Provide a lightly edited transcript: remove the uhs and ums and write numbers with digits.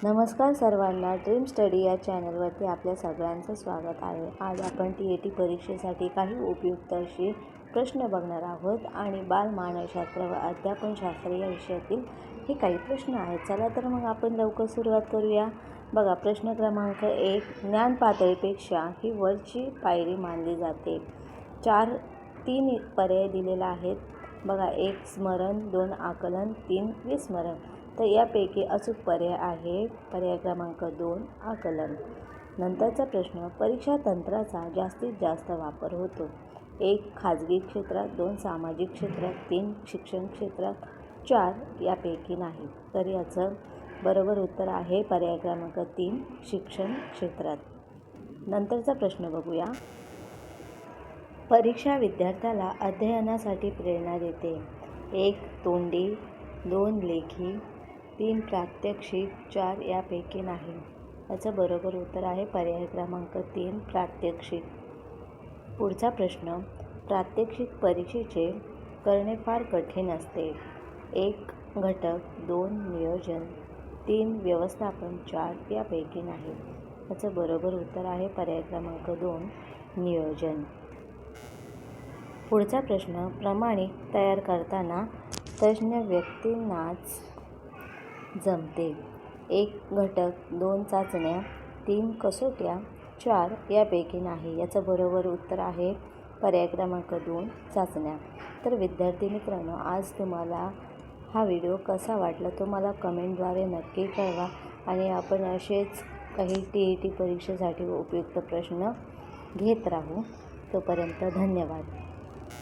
नमस्कार सर्वांना, dream study या चॅनलवरती आपल्या सगळ्यांचं स्वागत आहे। आज आपण TAT परीक्षेसाठी काही उपयुक्त असे प्रश्न बघणार आहोत आणि बालमानसशास्त्र व अध्यापनशास्त्र या विषयातील हे काही प्रश्न आहेत। चला तर मग आपण लवकर सुरुवात करूया। बघा, प्रश्न क्रमांक 1, ज्ञान पातळीपेक्षा ही वरची पायरी मानली जाते। 3 पर्याय दिलेला आहेत। बघा, 1 स्मरण, 2 आकलन, 3 विस्मरण। तर यापैकी अचूक पर्याय आहे पर्याय क्रमांक 2 आकलन। नंतरचा प्रश्न, परीक्षा तंत्राचा जास्तीत जास्त वापर होतो। 1 खाजगी क्षेत्रात, 2 सामाजिक क्षेत्रात, 3 शिक्षण क्षेत्रात, 4 यापैकी नाही। तर याचं बरोबर उत्तर आहे पर्याय क्रमांक 3 शिक्षण क्षेत्रात। नंतरचा प्रश्न बघूया। परीक्षा विद्यार्थ्याला अध्ययनासाठी प्रेरणा देते। 1 तोंडी, 2 लेखी, 3 प्रात्यक्षिक, 4 यापैकी नाही। याचं बरोबर उत्तर आहे पर्याय क्रमांक 3 प्रात्यक्षिक। पुढचा प्रश्न, प्रात्यक्षिक परीक्षेचे करणे फार कठीण असते। 1 घटक, 2 नियोजन, 3 व्यवस्थापन, 4 यापैकी नाही। याचं बरोबर उत्तर आहे पर्याय क्रमांक 2 नियोजन। पुढचा प्रश्न, प्रमाणित तयार करताना तज्ज्ञ व्यक्तींनाच जमते। 1 घटक, 2 चाचण्या, 3 कसोट्या, 4 यापैकी नाही। याचं बरोबर उत्तर आहे पर्याय क्रमांक 2 चाचण्या। तर विद्यार्थी मित्रांनो, आज तुम्हाला हा व्हिडिओ कसा वाटला तो मला कमेंटद्वारे नक्की कळवा आणि आपण असेच काही TAT परीक्षेसाठी उपयुक्त प्रश्न घेत राहू। तोपर्यंत धन्यवाद।